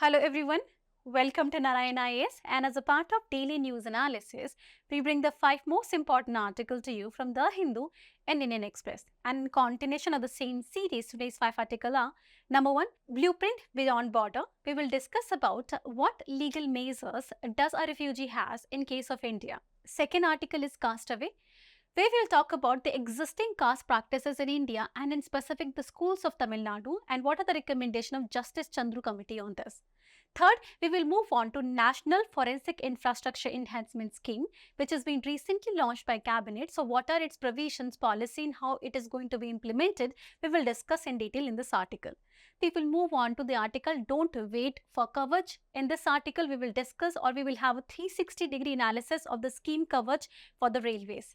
Hello everyone, welcome to Narayana IAS, and as a part of Daily News Analysis, we bring the 5 most important articles to you from The Hindu and Indian Express. And in continuation of the same series, today's 5 articles are: number 1, Blueprint Beyond Border. We will discuss about what legal measures does a refugee has in case of India. Second article is Castaway, where we'll talk about the existing caste practices in India and in specific the schools of Tamil Nadu and what are the recommendations of Justice Chandru Committee on this. Third, we will move on to National Forensic Infrastructure Enhancement Scheme, which has been recently launched by Cabinet. So what are its provisions, policy, and how it is going to be implemented, we will discuss in detail in this article. We will move on to the article Don't Wait for Kavach. In this article, we will discuss or we will have a 360-degree analysis of the scheme Kavach for the railways.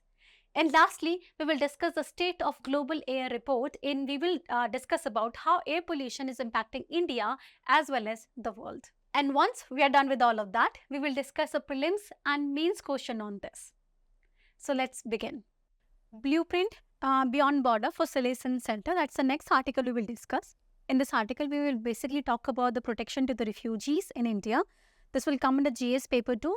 And lastly, we will discuss the State of Global Air Report, and we will discuss about how air pollution is impacting India as well as the world. And once we are done with all of that, we will discuss a prelims and mains question on this. So let's begin. Blueprint Beyond Border for Solace and Center. That's the next article we will discuss. In this article, we will basically talk about the protection to the refugees in India. This will come in the GS paper 2,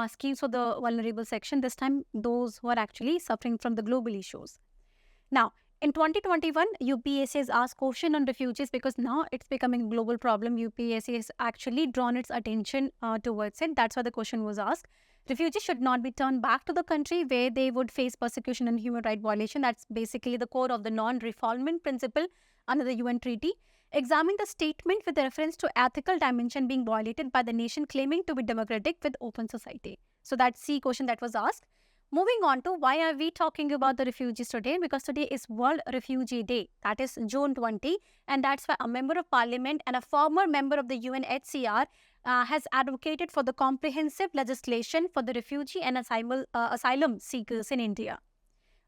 schemes for the vulnerable section, this time those who are actually suffering from the global issues. Now, in 2021, UPSC has asked question on refugees because now it's becoming a global problem. UPSC has actually drawn its attention towards it. That's why the question was asked. Refugees should not be turned back to the country where they would face persecution and human rights violation. That's basically the core of the non-refoulement principle under the UN treaty. Examine the statement with reference to ethical dimension being violated by the nation claiming to be democratic with open society. So that's C question that was asked. Moving on to why are we talking about the refugees today? Because today is World Refugee Day. That is June 20. And that's why a member of parliament and a former member of the UNHCR has advocated for the comprehensive legislation for the refugee and asylum seekers in India.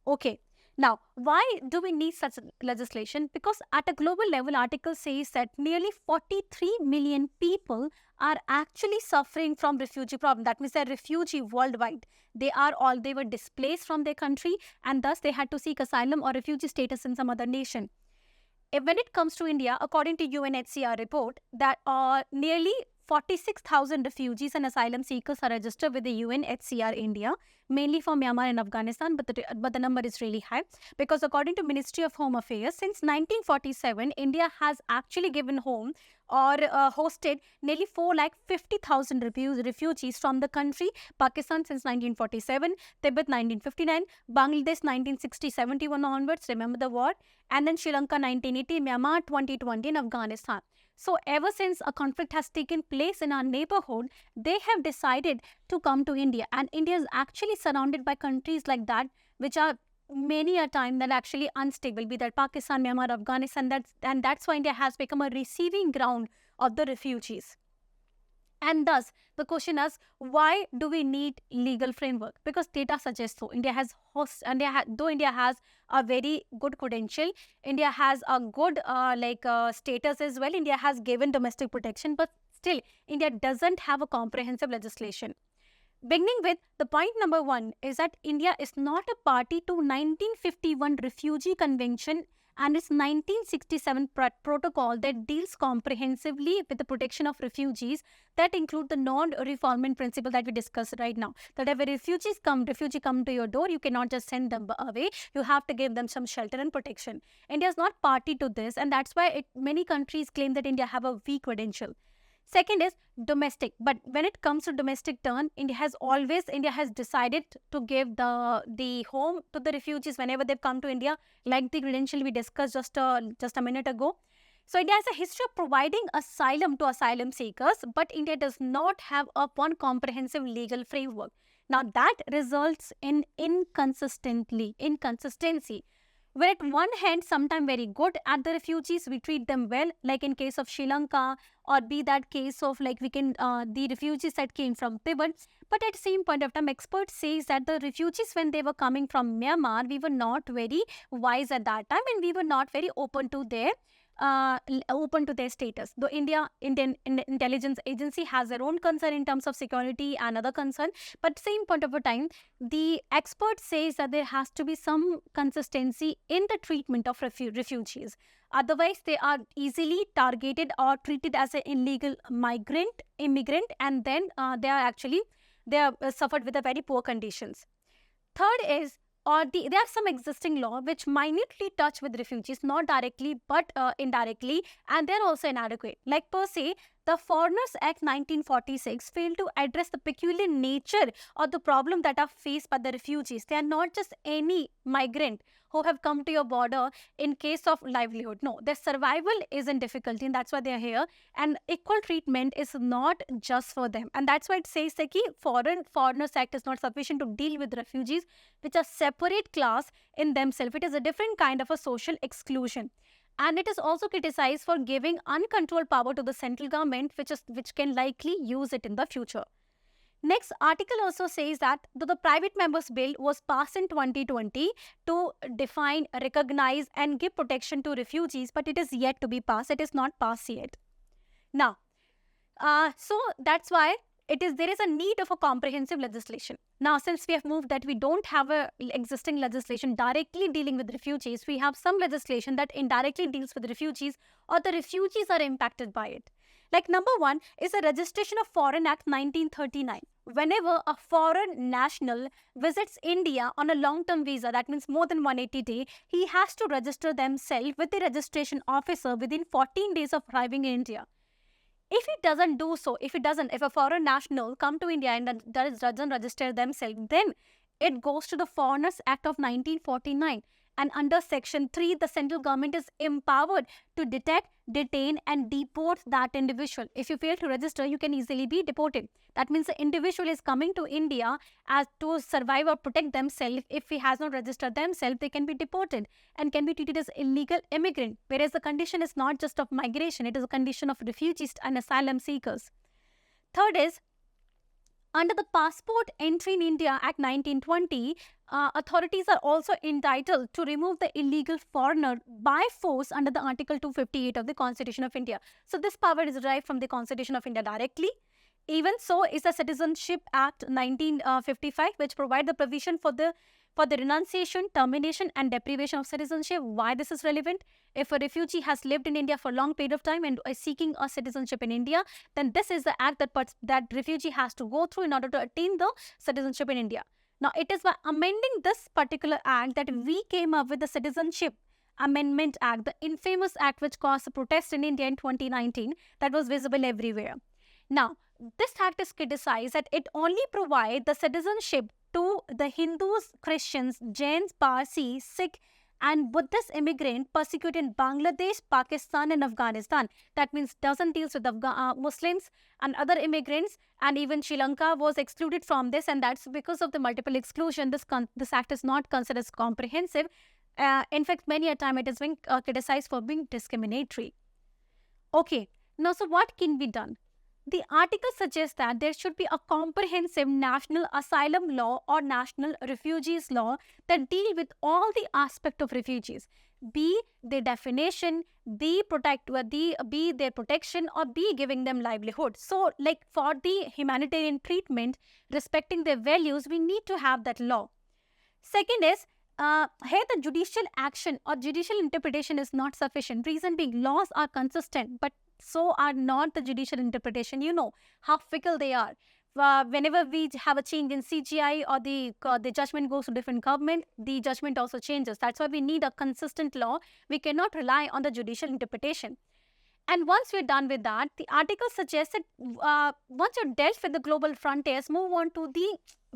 Okay. Now, why do we need such legislation? Because at a global level, article says that nearly 43 million people are actually suffering from refugee problem. That means they're refugee worldwide. They were displaced from their country and thus they had to seek asylum or refugee status in some other nation. When it comes to India, according to UNHCR report, that nearly 46,000 refugees and asylum seekers are registered with the UNHCR India, mainly for Myanmar and Afghanistan, but the number is really high because according to Ministry of Home Affairs, since 1947, India has actually given home or hosted nearly 450,000 refugees from the country. Pakistan since 1947, Tibet 1959, Bangladesh 1960-71 onwards, remember the war, and then Sri Lanka 1980, Myanmar 2020, and Afghanistan. So ever since a conflict has taken place in our neighborhood, they have decided to come to India. And India is actually surrounded by countries like that, which are many a time that actually unstable, be that Pakistan, Myanmar, Afghanistan. That's why India has become a receiving ground of the refugees. And thus, the question is, why do we need legal framework? Because data suggests so. Though India has a very good credential, India has a good status as well. India has given domestic protection, but still, India doesn't have a comprehensive legislation. Beginning with the point number 1 is that India is not a party to 1951 Refugee Convention and its 1967 protocol that deals comprehensively with the protection of refugees that include the non-refoulement principle that we discussed right now. That if a refugee come to your door, you cannot just send them away. You have to give them some shelter and protection. India is not party to this, and that's why many countries claim that India have a weak credential. Second is domestic. But when it comes to domestic turn, India has decided to give the home to the refugees whenever they've come to India, like the credential we discussed just a minute ago. So India has a history of providing asylum to asylum seekers, but India does not have one comprehensive legal framework. Now that results in inconsistency. Where at one hand, sometimes very good at the refugees, we treat them well, like in case of Sri Lanka, or be that case of the refugees that came from Tibet. But at the same point of time, experts say that the refugees, when they were coming from Myanmar, we were not very wise at that time and we were not very open to their open to their status. Though Indian intelligence agency has their own concern in terms of security and other concern, but same point of a time, the expert says that there has to be some consistency in the treatment of refugees. Otherwise, they are easily targeted or treated as an illegal immigrant, and then they are suffered with the very poor conditions. Third is, there are some existing law which minutely touch with refugees, not directly but indirectly, and they're also inadequate. Like per se, the Foreigners Act 1946 failed to address the peculiar nature of the problem that are faced by the refugees. They are not just any migrant who have come to your border in case of livelihood. No, their survival is in difficulty, and that's why they are here. And equal treatment is not just for them. And that's why it says that Foreigners Act is not sufficient to deal with refugees, which are separate class in themselves. It is a different kind of a social exclusion. And it is also criticized for giving uncontrolled power to the central government, which can likely use it in the future. Next article also says that the private members bill was passed in 2020 to define, recognize and give protection to refugees, but it is yet to be passed. It is not passed yet. Now, so that's why there is a need of a comprehensive legislation. Now, since we have moved that we don't have a existing legislation directly dealing with refugees, we have some legislation that indirectly deals with refugees, or the refugees are impacted by it. Like number one is the Registration of Foreign Act 1939. Whenever a foreign national visits India on a long-term visa, that means more than 180 days, he has to register themselves with the registration officer within 14 days of arriving in India. If he doesn't do so, if a foreign national come to India and doesn't register themselves, then it goes to the Foreigners Act of 1949. And under Section 3, the central government is empowered to detect, detain and deport that individual. If you fail to register, you can easily be deported. That means the individual is coming to India as to survive or protect themselves. If he has not registered themselves, they can be deported and can be treated as illegal immigrant. Whereas the condition is not just of migration, it is a condition of refugees and asylum seekers. Third is, under the Passport Entry in India Act 1920, authorities are also entitled to remove the illegal foreigner by force under the Article 258 of the Constitution of India. So this power is derived from the Constitution of India directly. Even so is the Citizenship Act 1955, which provide the provision for the renunciation, termination and deprivation of citizenship. Why this is relevant? If a refugee has lived in India for a long period of time and is seeking a citizenship in India, then this is the act that refugee has to go through in order to attain the citizenship in India. Now, it is by amending this particular act that we came up with the Citizenship Amendment Act, the infamous act which caused a protest in India in 2019 that was visible everywhere. Now, this act is criticized that it only provides the citizenship to the Hindus, Christians, Jains, Parsi, Sikh and Buddhist immigrant persecuted in Bangladesh, Pakistan and Afghanistan. That means doesn't deal with Muslims and other immigrants, and even Sri Lanka was excluded from this, and that's because of the multiple exclusion. This act is not considered as comprehensive. In fact, many a time it is being criticized for being discriminatory. Okay, now so what can be done? The article suggests that there should be a comprehensive national asylum law or national refugees law that deal with all the aspects of refugees, be their definition, be their protection, or be giving them livelihood. So, like for the humanitarian treatment, respecting their values, we need to have that law. Second is, here the judicial action or judicial interpretation is not sufficient. Reason being, laws are consistent, but so are not the judicial interpretation. You know how fickle they are. Whenever we have a change in CGI or the judgment goes to different government, the judgment also changes. That's why we need a consistent law. We cannot rely on the judicial interpretation. And once we're done with that, the article suggests that once you're dealt with the global frontiers, move on to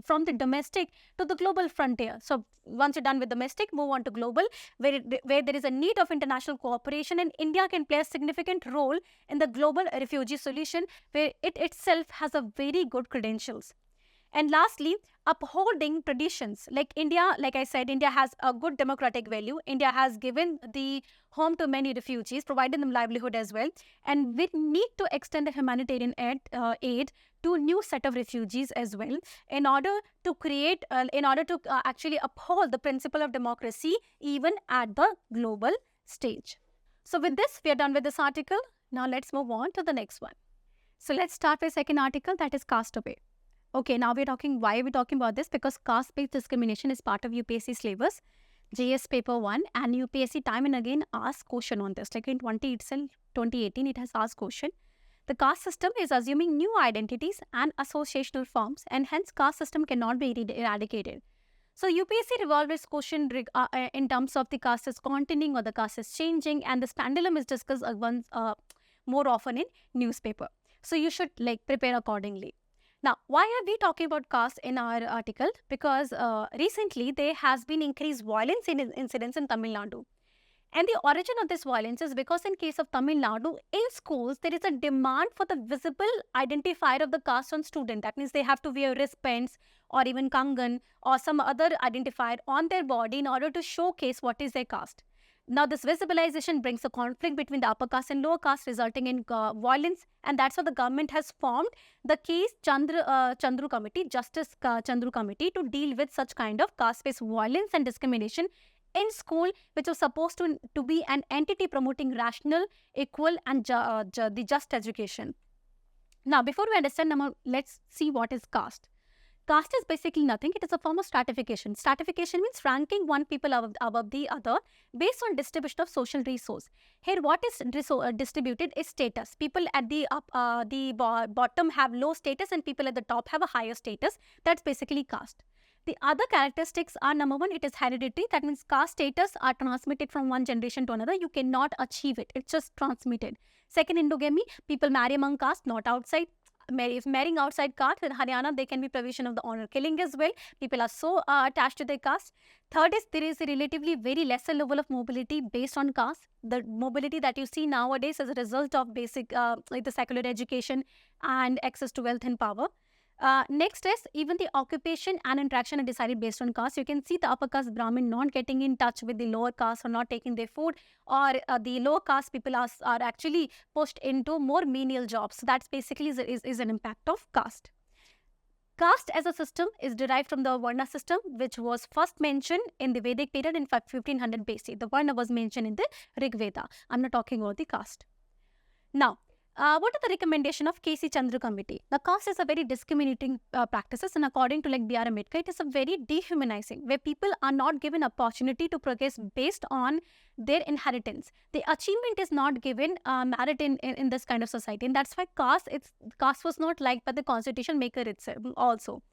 from the domestic to the global frontier. So once you're done with domestic, move on to global, where there is a need of international cooperation, and India can play a significant role in the global refugee solution, where it itself has a very good credentials. And lastly, upholding traditions. Like India, like I said, India has a good democratic value. India has given the home to many refugees, provided them livelihood as well. And we need to extend the humanitarian aid to new set of refugees as well, in order to actually uphold the principle of democracy even at the global stage. So with this, we are done with this article. Now let's move on to the next one. So let's start with second article, that is Castaway. Okay, now why are we talking about this? Because caste-based discrimination is part of UPSC syllabus, JS paper 1, and UPSC time and again asks question on this. Like in 2018, it has asked question. The caste system is assuming new identities and associational forms, and hence caste system cannot be eradicated. So UPSC revolves its question in terms of the caste is continuing or the caste is changing, and this pendulum is discussed more often in newspaper. So you should prepare accordingly. Now, why are we talking about caste in our article? Because recently there has been increased violence incidents in Tamil Nadu. And the origin of this violence is because in case of Tamil Nadu, in schools, there is a demand for the visible identifier of the caste on student. That means they have to wear wristbands or even kangan or some other identifier on their body in order to showcase what is their caste. Now, this visibilization brings a conflict between the upper caste and lower caste, resulting in violence. And that's why the government has formed the case Chandru Committee, Justice Chandru Committee, to deal with such kind of caste-based violence and discrimination in school, which was supposed to be an entity promoting rational, equal, and the just education. Now, before we understand, let's see what is caste. Caste is basically nothing. It is a form of stratification. Stratification means ranking one people above the other based on distribution of social resource. Here, what is distributed is status. People at the bottom have low status and people at the top have a higher status. That's basically caste. The other characteristics are, number one, it is hereditary. That means caste status are transmitted from one generation to another. You cannot achieve it. It's just transmitted. Second, endogamy. People marry among caste, not outside. If marrying outside caste, in Haryana, there can be provision of the honor killing as well. People are so attached to their caste. Third is, there is a relatively very lesser level of mobility based on caste. The mobility that you see nowadays is a result of basic, the secular education and access to wealth and power. Next is, even the occupation and interaction are decided based on caste. You can see the upper caste Brahmin not getting in touch with the lower caste or not taking their food, or the lower caste people are actually pushed into more menial jobs. So that's basically is an impact of caste. Caste as a system is derived from the Varna system, which was first mentioned in the Vedic period in 1500 BC. The Varna was mentioned in the Rig Veda. I'm not talking about the caste. Now, what are the recommendation of KC Chandru Committee? The caste is a very discriminating practices, and according to B.R. Ambedkar, it is a very dehumanizing, where people are not given opportunity to progress based on their inheritance. The achievement is not given merit in this kind of society, and that's why caste was not liked by the constitution maker itself also.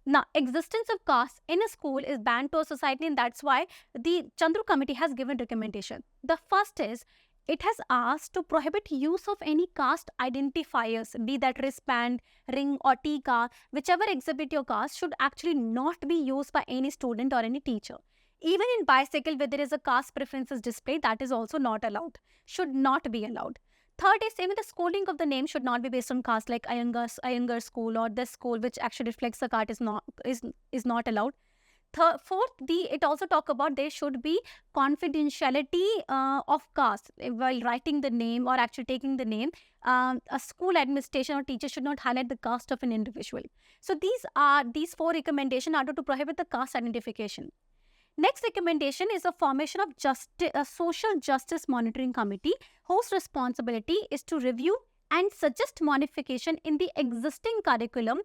Now, existence of caste in a school is banned to a society, and that's why the Chandru Committee has given recommendation. The first is, it has asked to prohibit use of any caste identifiers, be that wristband, ring or tika, whichever exhibit your caste, should actually not be used by any student or any teacher. Even in bicycle, where there is a caste preferences display, that is also not allowed, should not be allowed. Third is, even the schooling of the name should not be based on caste, like Iyengar school or this school, which actually reflects the caste, is not allowed. Fourth, it also talk about there should be confidentiality of caste while writing the name or actually taking the name. A school administration or teacher should not highlight the caste of an individual. So these four recommendations are to prohibit the caste identification. Next recommendation is a formation of a social justice monitoring committee, whose responsibility is to review and suggest modification in the existing curriculum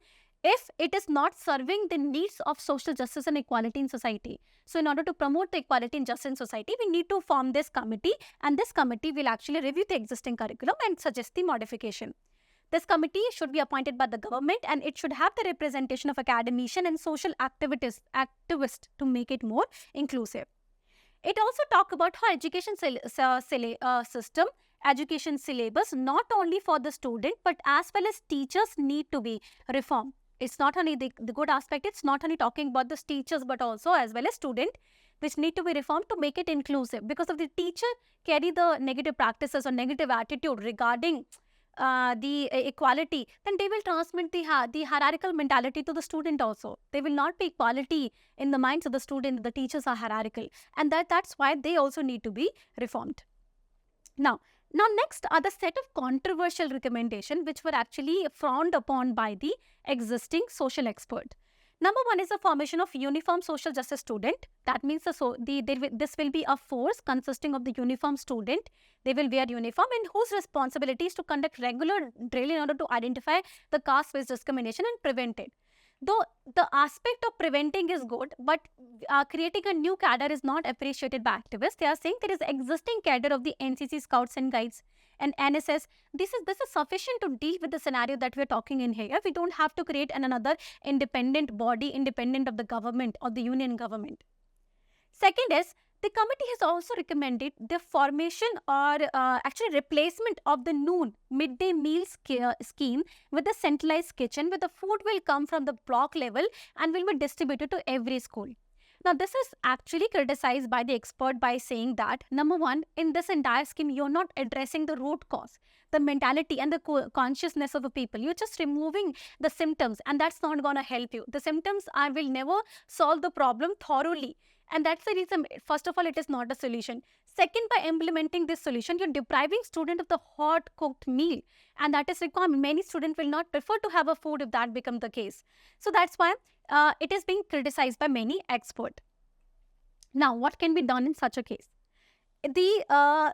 if it is not serving the needs of social justice and equality in society. So in order to promote the equality and justice in society, we need to form this committee, and this committee will actually review the existing curriculum and suggest the modification. This committee should be appointed by the government, and it should have the representation of academicians and social activists to make it more inclusive. It also talks about how education system, education syllabus, not only for the student but as well as teachers, need to be reformed. It's not only the good aspect, it's not only talking about the teachers but also as well as student, which need to be reformed to make it inclusive. Because if the teacher carry the negative practices or negative attitude regarding the equality, then they will transmit the hierarchical mentality to the student also. There will not be equality in the minds of the student. The teachers are hierarchical, and that's why they also need to be reformed. Now next are the set of controversial recommendations which were actually frowned upon by the existing social expert. Number one is the formation of uniform social justice student. That means this will be a force consisting of the uniform student. They will wear uniform and whose responsibility is to conduct regular drill in order to identify the caste-based discrimination and prevent it. Though the aspect of preventing is good, but creating a new cadre is not appreciated by activists. They are saying there is existing cadre of the NCC Scouts and Guides and NSS. This is sufficient to deal with the scenario that we are talking in here. We don't have to create another independent body, independent of the government or the union government. Second is, the committee has also recommended the formation or actually replacement of the noon midday meal scheme with a centralized kitchen where the food will come from the block level and will be distributed to every school. Now, this is actually criticized by the expert by saying that, number one, in this entire scheme, you're not addressing the root cause, the mentality and the consciousness of the people. You're just removing the symptoms and that's not going to help you. The symptoms will never solve the problem thoroughly. And that's the reason, first of all, it is not a solution. Second, by implementing this solution, you're depriving student of the hot cooked meal. And that is required. Many students will not prefer to have a food if that becomes the case. So that's why it is being criticized by many experts. Now, what can be done in such a case? The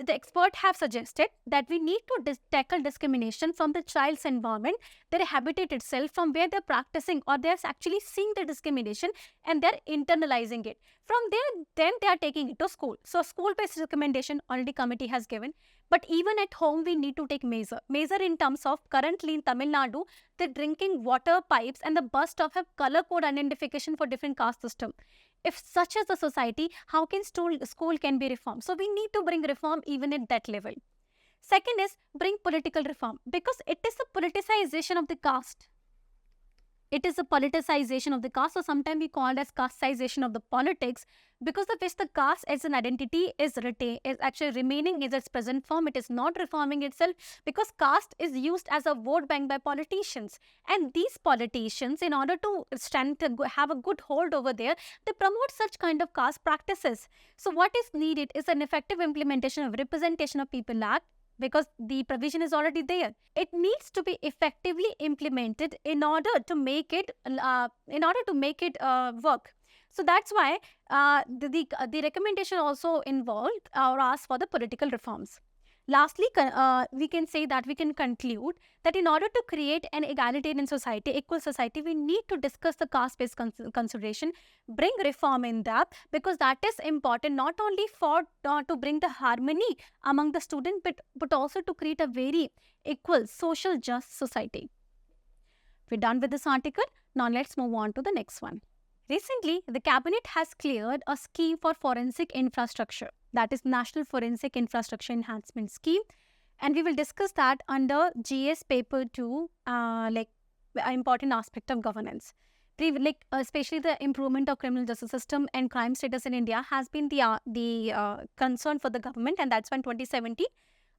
expert have suggested that we need to tackle discrimination from the child's environment, their habitat itself, from where they're practicing or they're actually seeing the discrimination and they're internalizing it. From there, then they are taking it to school. So school-based recommendation already committee has given. But even at home, we need to take measure in terms of currently in Tamil Nadu, the drinking water pipes and the bus stop have color code identification for different caste system. If such is the society, how can school can be reformed? So we need to bring reform even at that level. Second is bring political reform because it is a politicization of the caste. It is a politicization of the caste, or sometimes we call it as casteization of the politics, because of which the caste as an identity is actually remaining in its present form. It is not reforming itself because caste is used as a vote bank by politicians. And these politicians, in order to have a good hold over there, they promote such kind of caste practices. So what is needed is an effective implementation of Representation of People Act, because the provision is already there. It needs to be effectively implemented in order to make it work. So that's why the recommendation also involved or asked for the political reforms. Lastly, we can say that we can conclude that in order to create an egalitarian society, equal society, we need to discuss the caste-based consideration, bring reform in that, because that is important not only for to bring the harmony among the students, but also to create a very equal, social, just society. We're done with this article. Now let's move on to the next one. Recently, the cabinet has cleared a scheme for forensic infrastructure, that is National Forensic Infrastructure Enhancement Scheme, and we will discuss that under GS paper 2, like important aspect of governance. Especially the improvement of criminal justice system and crime status in India has been the concern for the government, and that's when 2017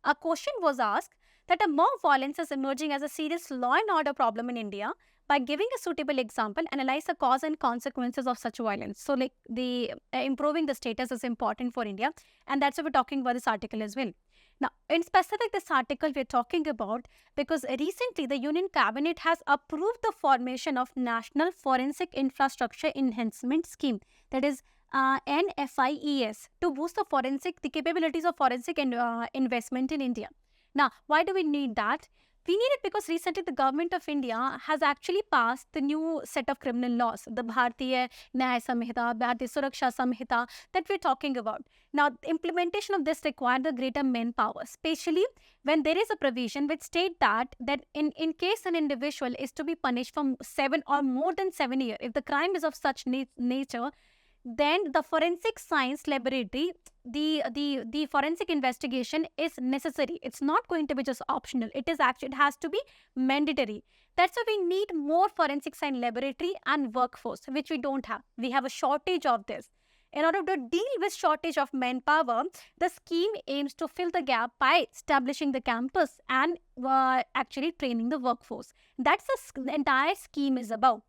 a question was asked that a mob violence is emerging as a serious law and order problem in India. By giving a suitable example, analyze the cause and consequences of such violence. So like the improving the status is important for India, and that's why we're talking about this article as well. Now, in specific, this article we're talking about because recently the Union Cabinet has approved the formation of National Forensic Infrastructure Enhancement Scheme, that is NFIES, to boost the capabilities of forensic investment in India. Now, why do we need that? We need it because recently the government of India has actually passed the new set of criminal laws, the Bharatiya Nyaya Samhita, Bharatiya Suraksha Samhita that we're talking about. Now, implementation of this requires a greater manpower, especially when there is a provision which states that in case an individual is to be punished for 7 or more than 7 years, if the crime is of such nature, then the forensic science laboratory, the forensic investigation is necessary. It's not going to be just optional. It has to be mandatory. That's why we need more forensic science laboratory and workforce, which we don't have. We have a shortage of this. In order to deal with shortage of manpower, the scheme aims to fill the gap by establishing the campus and actually training the workforce. That's the entire scheme is about.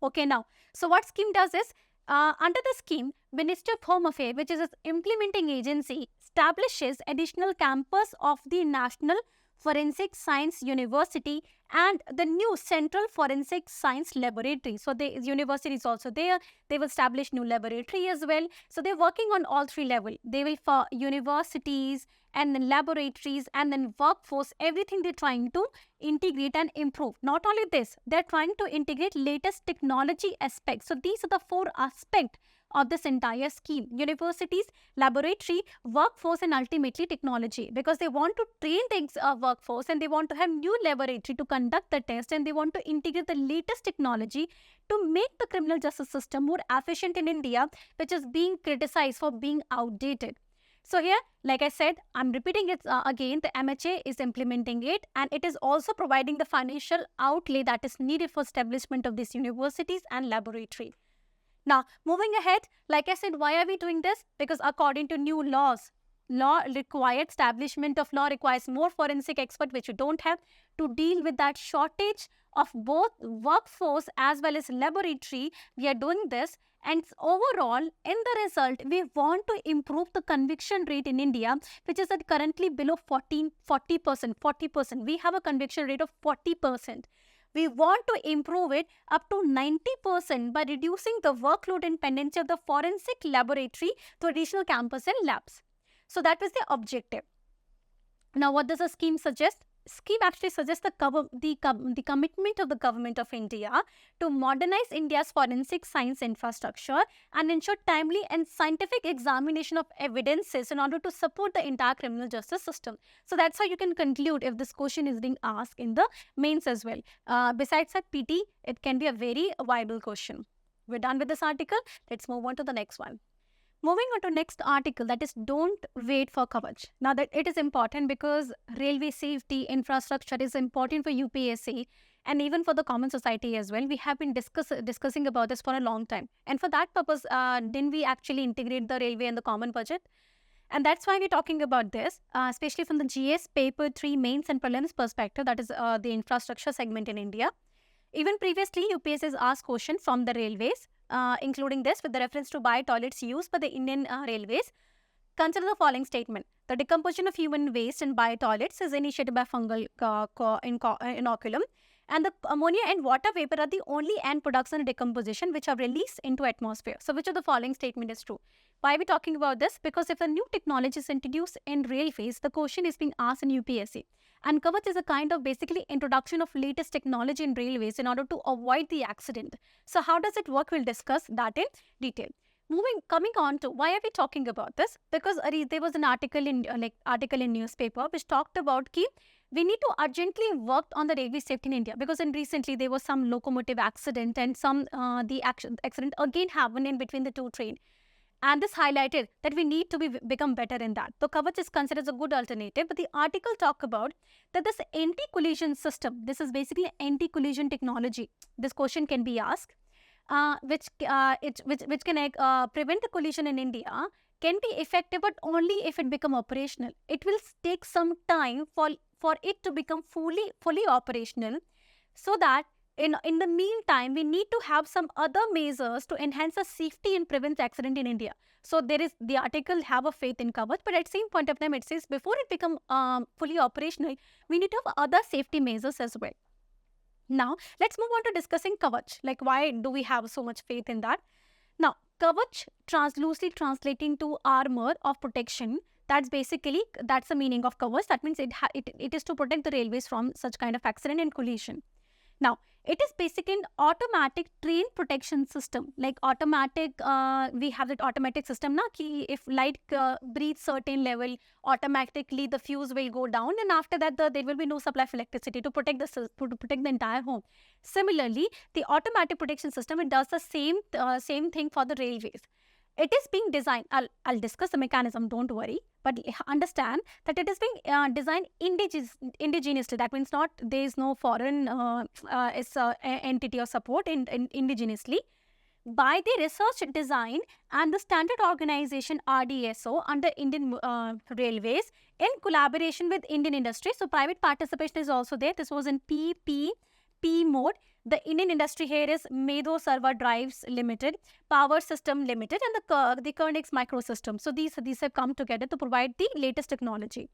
Okay, now, so what scheme does is, under the scheme, Ministry of Home Affairs, which is its implementing agency, establishes additional campus of the National Forensic Science University and the new Central Forensic Science Laboratory. So the university is also there. They will establish new laboratory as well. So they're working on all three levels. They will for universities and then laboratories and then workforce, everything they're trying to integrate and improve. Not only this, they're trying to integrate latest technology aspects. So these are the four aspects of this entire scheme: universities, laboratory, workforce, and ultimately technology, because they want to train the workforce and they want to have new laboratory to conduct the test, and they want to integrate the latest technology to make the criminal justice system more efficient in India, which is being criticized for being outdated. So here, like I said, I'm repeating it again, the MHA is implementing it, and it is also providing the financial outlay that is needed for establishment of these universities and laboratory. Now, moving ahead, like I said, why are we doing this? Because according to new laws, establishment of law requires more forensic expert, which you don't have, to deal with that shortage of both workforce as well as laboratory. We are doing this, and overall, in the result, we want to improve the conviction rate in India, which is at currently below 40%. We have a conviction rate of 40%. We want to improve it up to 90% by reducing the workload and dependency of the forensic laboratory to additional campus and labs. So that was the objective. Now, what does the scheme suggest? Scheme actually suggests the commitment of the government of India to modernize India's forensic science infrastructure and ensure timely and scientific examination of evidences in order to support the entire criminal justice system. So that's how you can conclude if this question is being asked in the mains as well. Besides that, PT, it can be a very viable question. We're done with this article. Let's move on to the next one. Moving on to next article, that is don't wait for Kavach. Now that it is important because railway safety infrastructure is important for UPSC and even for the common society as well. We have been discussing about this for a long time, and for that purpose, didn't we actually integrate the railway and the common budget? And that's why we're talking about this, especially from the GS paper 3 mains and prelims perspective, that is the infrastructure segment in India. Even previously, UPSC has asked questions from the railways, including this with the reference to bio-toilets used by the Indian railways. Consider the following statement. The decomposition of human waste in bio-toilets is initiated by fungal inoculum, and the ammonia and water vapor are the only end products in decomposition which are released into atmosphere. So which of the following statement is true? Why are we talking about this? Because if a new technology is introduced in railways, the question is being asked in UPSC. And Kavach is a kind of basically introduction of latest technology in railways in order to avoid the accident. So how does it work? We'll discuss that in detail. Coming on to why are we talking about this? Because there was an article in newspaper which talked about ki we need to urgently work on the railway safety in India, because recently there was some locomotive accident and the accident again happened in between the two trains. And this highlighted that we need to become better in that. So Kavach is considered as a good alternative, but the article talk about that this anti-collision system, this is basically anti-collision technology. This question can be asked, which can prevent the collision in India, can be effective, but only if it become operational. It will take some time for it to become fully operational, so that in the meantime, we need to have some other measures to enhance the safety and prevent accident in India. So the article have a faith in Kavach, but at the same point of time, it says before it become fully operational, we need to have other safety measures as well. Now, let's move on to discussing Kavach. Like, why do we have so much faith in that? Now, Kavach, loosely translating to armor of protection, that's the meaning of Kavach. That means it is to protect the railways from such kind of accident and collision. Now, it is basically an automatic train protection system. Like automatic, we have that automatic system now, ki if light breathes certain level, automatically the fuse will go down, and after that there will be no supply of electricity to protect the entire home. Similarly, the automatic protection system, it does the same thing for the railways. It is being designed, I'll discuss the mechanism, don't worry, but understand that it is being designed indigenously. That means there is no foreign entity or support indigenously, by the research design and the standard organization RDSO under Indian Railways in collaboration with Indian industry. So private participation is also there. This was in PPP mode. The Indian industry here is Medho Server Drives Limited, Power System Limited, and the Kernex Microsystem. So these have come together to provide the latest technology.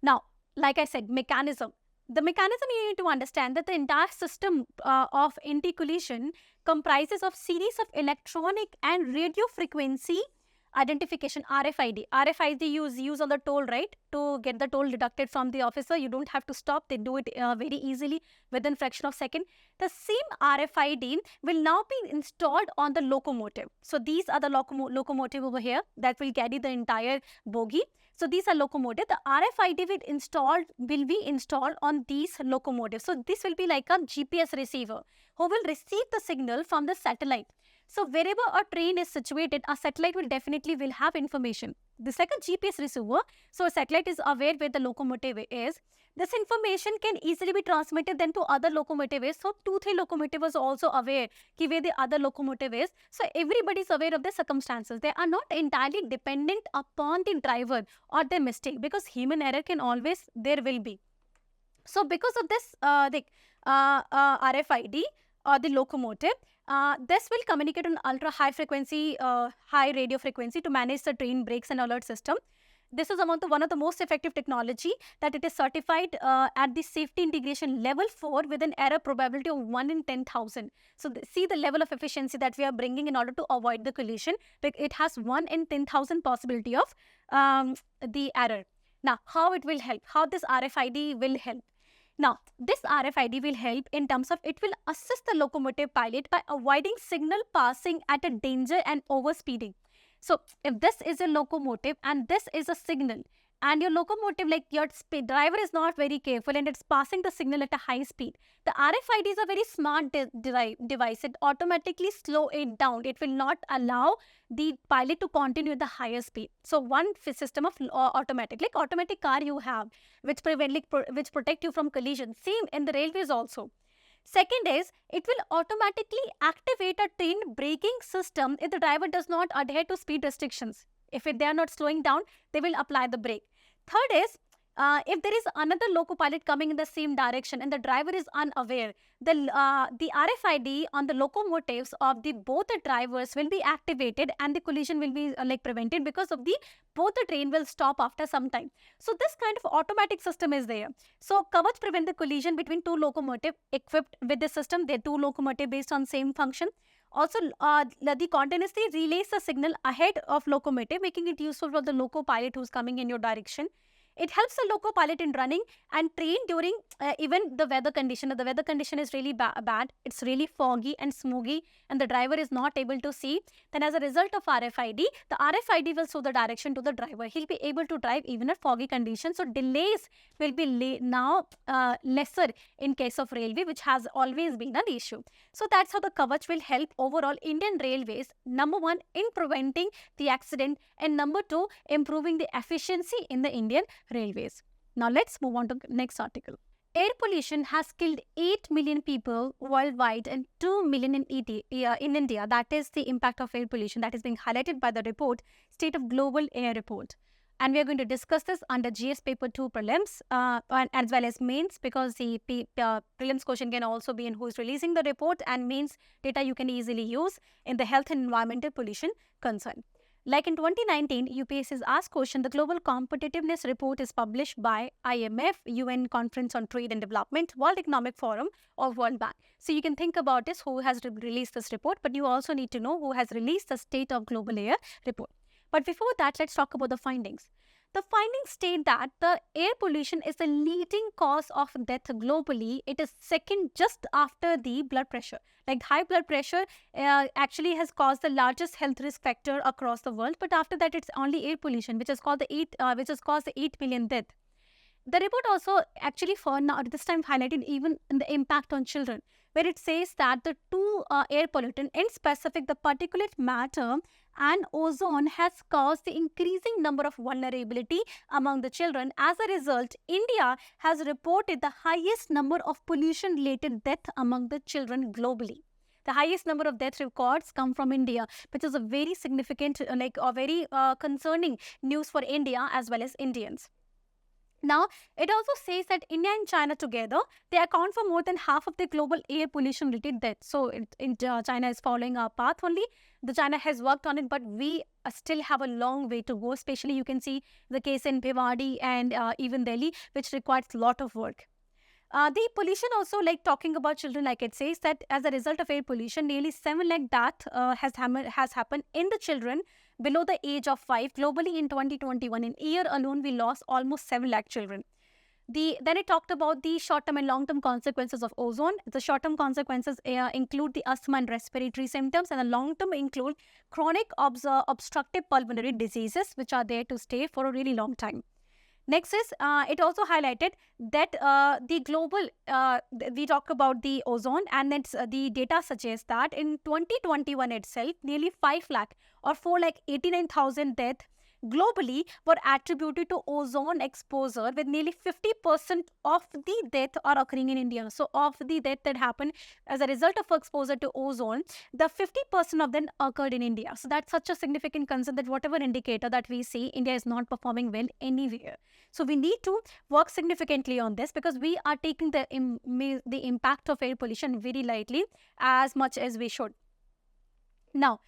Now, like I said, mechanism. The mechanism you need to understand that the entire system of anti-collision comprises of series of electronic and radio frequency identification, RFID. RFID use on the toll, right? To get the toll deducted from the officer. You don't have to stop. They do it very easily within fraction of second. The same RFID will now be installed on the locomotive. So these are the locomotive over here that will carry the entire bogie. So these are locomotive. The RFID will be installed on these locomotives. So this will be like a GPS receiver who will receive the signal from the satellite. So wherever a train is situated, a satellite will definitely have information. The second GPS receiver, so a satellite is aware where the locomotive is. This information can easily be transmitted then to other locomotives. So 2-3 locomotives are also aware where the other locomotive is. So everybody is aware of the circumstances. They are not entirely dependent upon the driver or their mistake, because human error can always, there will be. So because of this, RFID or the locomotive, this will communicate on ultra high frequency, high radio frequency to manage the train brakes and alert system. This is one of the most effective technology that it is certified at the safety integration level 4 with an error probability of 1 in 10,000. So see the level of efficiency that we are bringing in order to avoid the collision. It has 1 in 10,000 possibility of the error. Now, how it will help? How this RFID will help? Now, this RFID will help in terms of it will assist the locomotive pilot by avoiding signal passing at a danger and overspeeding. So, if this is a locomotive and this is a signal, and your locomotive, like your driver is not very careful and it's passing the signal at a high speed, the RFID is a very smart device. It automatically slow it down. It will not allow the pilot to continue at the higher speed. So one system of automatic, like automatic car you have, which protect you from collision. Same in the railways also. Second is, it will automatically activate a train braking system if the driver does not adhere to speed restrictions. If they are not slowing down, they will apply the brake. Third is, if there is another loco pilot coming in the same direction and the driver is unaware, the RFID on the locomotives of both the drivers will be activated and the collision will be prevented, because of both the train will stop after some time. So this kind of automatic system is there. So Kavach prevent the collision between two locomotives equipped with this system. They are two locomotives based on same function. Also, the continuously relays the signal ahead of locomotive, making it useful for the loco pilot who's coming in your direction. It helps the loco pilot in running and train during even the weather condition. The weather condition is really bad. It's really foggy and smoggy and the driver is not able to see. Then as a result of RFID, the RFID will show the direction to the driver. He'll be able to drive even at foggy conditions. So delays will be now lesser in case of railway, which has always been an issue. So that's how the Kavach will help overall Indian Railways, number one, in preventing the accident, and number two, improving the efficiency in the Indian Railways. Now let's move on to the next article. Air pollution has killed 8 million people worldwide and 2 million in India. That is the impact of air pollution that is being highlighted by the report, State of Global Air Report. And we are going to discuss this under GS Paper 2 Prelims as well as Mains, because the Prelims question can also be in who is releasing the report, and Mains data you can easily use in the health and environmental pollution concern. Like in 2019, UPSC's asked question, the Global Competitiveness Report is published by IMF, UN Conference on Trade and Development, World Economic Forum, or World Bank. So you can think about this, who has released this report, but you also need to know who has released the State of Global Air Report. But before that, let's talk about the findings. The findings state that the air pollution is the leading cause of death globally. It is second just after the blood pressure. Like high blood pressure actually has caused the largest health risk factor across the world. But after that, it's only air pollution, which has caused the 8 million death. The report also actually this time highlighted even the impact on children, where it says that the two air pollutants, in specific the particulate matter and ozone, has caused the increasing number of vulnerability among the children. As a result, India has reported the highest number of pollution-related death among the children globally. The highest number of death records come from India, which is a very significant, very concerning news for India as well as Indians. Now, it also says that India and China together, they account for more than half of the global air pollution-related deaths. So, China is following our path only. The China has worked on it, but we still have a long way to go. Especially, you can see the case in Bhiwadi and even Delhi, which requires a lot of work. The pollution also, like talking about children, like it says that as a result of air pollution, nearly 7 lakh death has happened in the children below the age of 5 globally in 2021. In a year alone, we lost almost 7 lakh children. Then it talked about the short-term and long-term consequences of ozone. The short-term consequences include the asthma and respiratory symptoms, and the long-term include chronic obstructive pulmonary diseases, which are there to stay for a really long time. Next is, it also highlighted that the global, we talk about the ozone, and it's, the data suggests that in 2021 itself, nearly 5 lakh or 4,89,000 deaths globally were attributed to ozone exposure, with nearly 50% of the death are occurring in India. So, of the death that happened as a result of exposure to ozone, the 50% of them occurred in India. So, that's such a significant concern that whatever indicator that we see, India is not performing well anywhere. So, we need to work significantly on this, because we are taking the impact of air pollution very lightly, as much as we should. Now,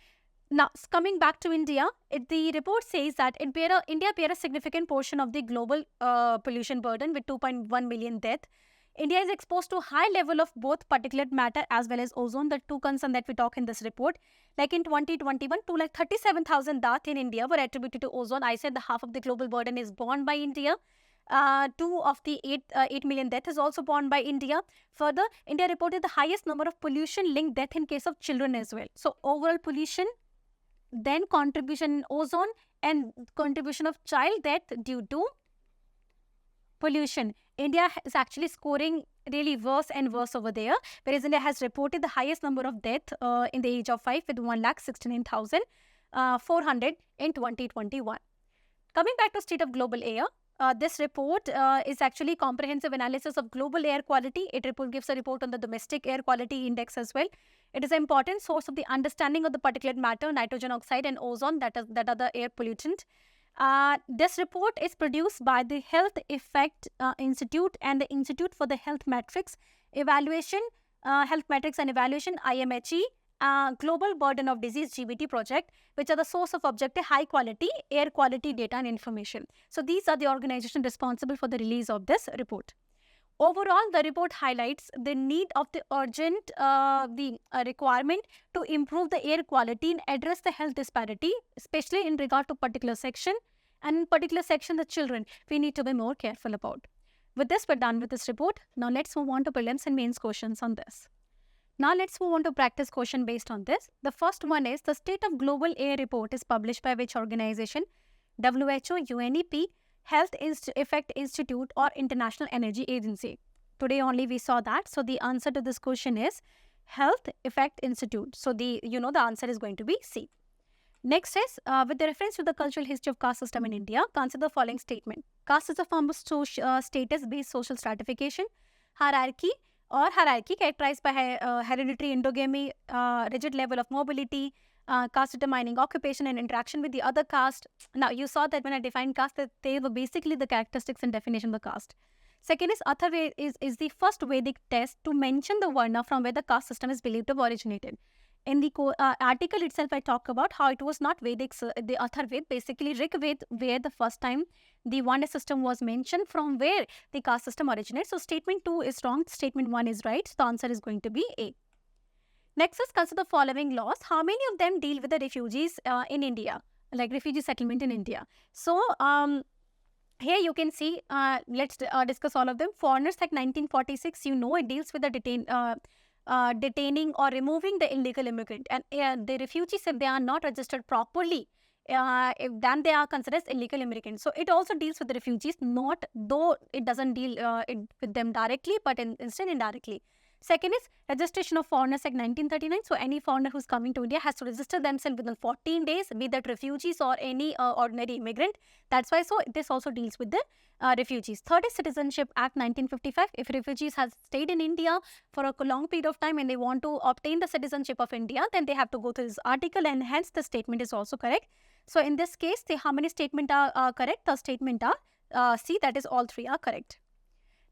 coming back to India, the report says that India bear a significant portion of the global pollution burden with 2.1 million deaths. India is exposed to high level of both particulate matter as well as ozone, the two concerns that we talk in this report. Like in 2021, 2,37,000 deaths in India were attributed to ozone. I said the half of the global burden is borne by India. 2 of the 8 million deaths is also borne by India. Further, India reported the highest number of pollution-linked death in case of children as well. So, overall pollution, then contribution in ozone, and contribution of child death due to pollution. India is actually scoring really worse and worse over there, whereas India has reported the highest number of deaths in the age of 5 with 1,69,400 in 2021. Coming back to state of global air, this report is actually comprehensive analysis of global air quality. It gives a report on the domestic air quality index as well. It is an important source of the understanding of the particulate matter, nitrogen oxide, and ozone, that are the air pollutant. This report is produced by the Health Effect Institute and the Institute for the Health Metrics Evaluation, Health Metrics and Evaluation, IMHE, Global Burden of Disease GBT project, which are the source of objective high quality air quality data and information. So these are the organizations responsible for the release of this report. Overall, the report highlights the need of the urgent requirement to improve the air quality and address the health disparity, especially in regard to particular section, and in particular section, the children, we need to be more careful about. With this, we're done with this report. Now let's move on to prelims and mains questions on this. Now let's move on to practice question based on this. The first one is, the State of Global Air report is published by which organization? WHO, UNEP, Health Effect Institute, or International Energy Agency? Today only we saw that. So the answer to this question is Health Effect Institute. So the answer is going to be C. Next is, with the reference to the cultural history of caste system in India, consider the following statement. Caste is a form of status-based social stratification, hierarchy characterized by hereditary endogamy, rigid level of mobility, caste determining occupation and interaction with the other caste. Now, you saw that when I defined caste, that they were basically the characteristics and definition of the caste. Second is, Atharva is the first Vedic text to mention the Varna from where the caste system is believed to have originated. In the article itself, I talk about how it was not Vedic, the Atharva, basically Rig Ved, where the first time the Varna system was mentioned, from where the caste system originates. So, statement 2 is wrong, statement 1 is right. So, the answer is going to be A. Next is, consider the following laws. How many of them deal with the refugees in India, like refugee settlement in India? So, here you can see, let's discuss all of them. Foreigners Act 1946, it deals with the detaining or removing the illegal immigrant, and the refugees, if they are not registered properly, then they are considered as illegal immigrants. So it also deals with the refugees, though it doesn't deal with them directly, but instead indirectly. Second is registration of foreigners Act 1939. So any foreigner who's coming to India has to register themselves within 14 days, be that refugees or any ordinary immigrant. That's why, so this also deals with the refugees. Third is Citizenship Act 1955. If refugees have stayed in India for a long period of time and they want to obtain the citizenship of India, then they have to go through this article, and hence the statement is also correct. So in this case, how many statements are correct? The statement are C, that is all three are correct.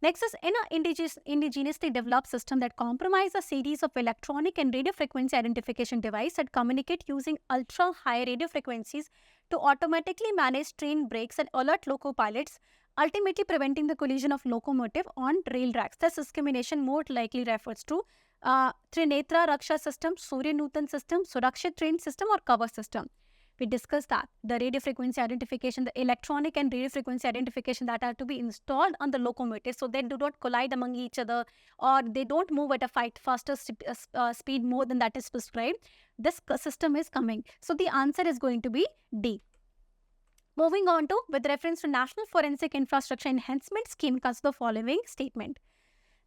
Next is in an indigenously developed system that comprise a series of electronic and radio frequency identification devices that communicate using ultra high radio frequencies to automatically manage train brakes and alert loco pilots, ultimately preventing the collision of locomotive on rail tracks. This discrimination more likely refers to Trinetra Raksha system, Surya Nutan system, Surakshit train system or Kavach system. We discussed that the radio frequency identification, the electronic and radio frequency identification that are to be installed on the locomotive so they do not collide among each other or they don't move at a faster speed more than that is prescribed. This system is coming. So the answer is going to be D. Moving on to, with reference to National Forensic Infrastructure Enhancement Scheme, comes the following statement.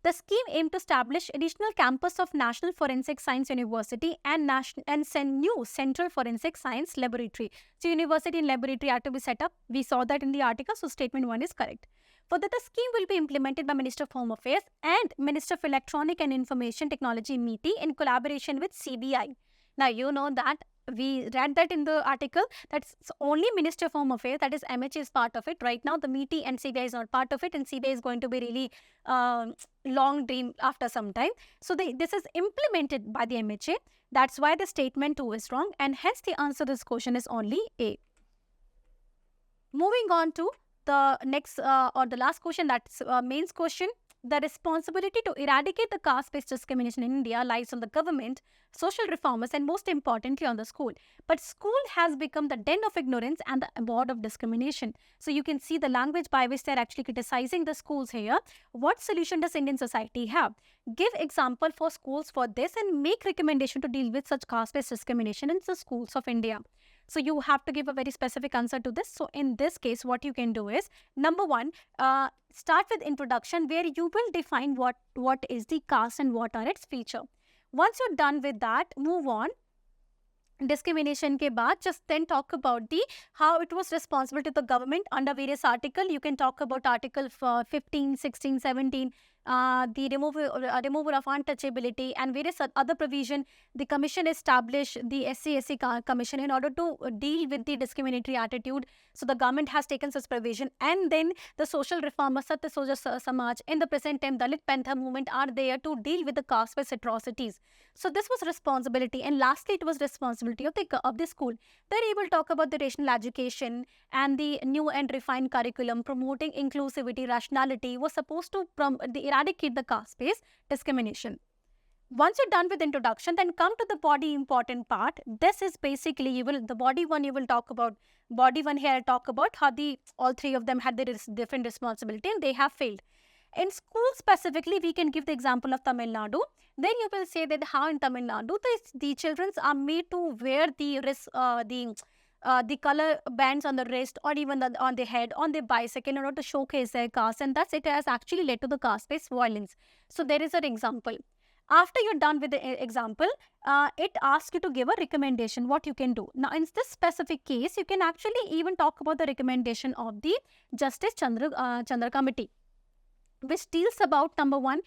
The scheme aimed to establish additional campus of National Forensic Science University and new Central Forensic Science Laboratory. So, university and laboratory are to be set up. We saw that in the article, so statement 1 is correct. For that, the scheme will be implemented by Minister of Home Affairs and Minister of Electronic and Information Technology (MeitY) in collaboration with CBI. Now, you know that we read that in the article that's only Minister of Home Affairs, that is MHA is part of it. Right now, the MeitY and CBI is not part of it, and CBI is going to be really long dream after some time. So, this is implemented by the MHA. That's why the statement 2 is wrong, and hence the answer to this question is only A. Moving on to the next or the last question, that's mains question. The responsibility to eradicate the caste-based discrimination in India lies on the government, social reformers, and most importantly on the school. But school has become the den of ignorance and the abode of discrimination. So you can see the language by which they're actually criticizing the schools here. What solution does Indian society have? Give example for schools for this and make recommendation to deal with such caste-based discrimination in the schools of India. So you have to give a very specific answer to this. So in this case, what you can do is, number 1, start with introduction where you will define what is the caste and what are its feature. Once you're done with that, move on. Discrimination ke baad, just then talk about the how it was responsible to the government under various article. You can talk about article 15, 16, 17, the removal of untouchability and various other provision. The commission established the SC commission in order to deal with the discriminatory attitude. So the government has taken such provision, and then the social reformers, Satya Soja Samaj, in the present time Dalit Panther movement are there to deal with the caste-based atrocities. So this was responsibility, and lastly it was responsibility of the school. Then we will talk about the rational education and the new and refined curriculum promoting inclusivity, rationality was supposed to eradicate the caste-based discrimination. Once you're done with introduction, then come to the body important part. This is basically the body one you will talk about. Body one here I'll talk about how all three of them had their different responsibility and they have failed. In school specifically, we can give the example of Tamil Nadu. Then you will say that how in Tamil Nadu the children are made to wear the color bands on the wrist or even on the head, on the bicycle in order to showcase their caste, and thus it has actually led to the caste-based violence. So there is an example. After you're done with the example, it asks you to give a recommendation, what you can do. Now, in this specific case, you can actually even talk about the recommendation of the Justice Chandra Committee, which deals about, number 1,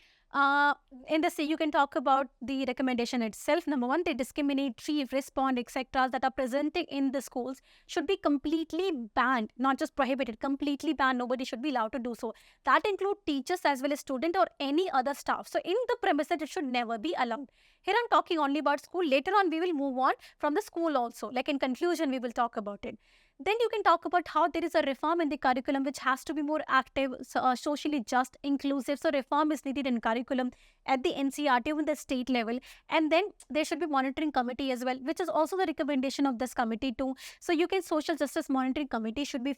in the you can talk about the recommendation itself. Number 1, the discriminatory response, etc. that are presenting in the schools should be completely banned, not just prohibited, completely banned. Nobody should be allowed to do so. That include teachers as well as student or any other staff. So in the premises, it should never be allowed. Here I'm talking only about school. Later on, we will move on from the school also. Like in conclusion, we will talk about it. Then you can talk about how there is a reform in the curriculum which has to be more active, socially just, inclusive. So reform is needed in curriculum at the NCERT, even the state level. And then there should be monitoring committee as well, which is also the recommendation of this committee too. So you can social justice monitoring committee should be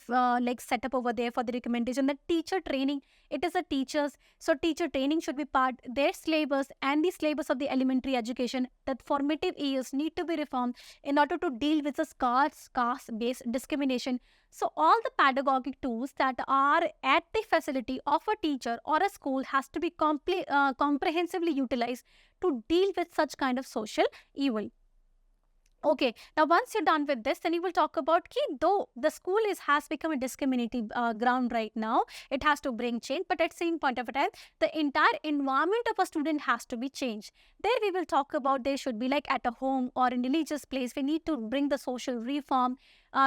set up over there for the recommendation. The teacher training, it is the teachers. So teacher training should be part, their syllabus and the syllabus of the elementary education, that formative years need to be reformed in order to deal with the caste-based discrimination. So all the pedagogic tools that are at the facility of a teacher or a school has to be comprehensively utilized to deal with such kind of social evil. Okay, now once you're done with this, then you will talk about though the school has become a discriminating ground right now, it has to bring change, but at the same point of time, the entire environment of a student has to be changed. There we will talk about there should be like at a home or in religious place, we need to bring the social reform.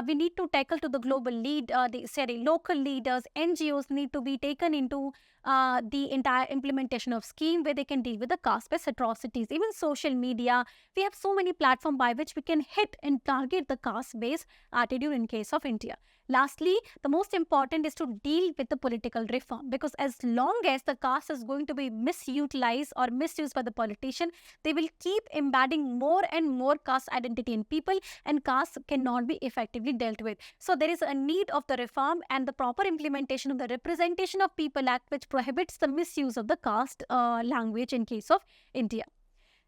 We need to tackle to the global local leaders, NGOs need to be taken into the entire implementation of scheme where they can deal with the caste-based atrocities. Even social media, we have so many platforms by which we can hit and target the caste-based attitude in case of India. Lastly, the most important is to deal with the political reform, because as long as the caste is going to be misutilized or misused by the politician, they will keep embedding more and more caste identity in people, and caste cannot be effectively dealt with. So there is a need of the reform and the proper implementation of the Representation of People Act, which prohibits the misuse of the caste language in case of India.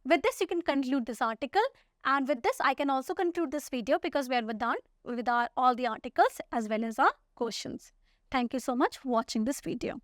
With this, you can conclude this article. And with this, I can also conclude this video, because we are done with all the articles as well as our questions. Thank you so much for watching this video.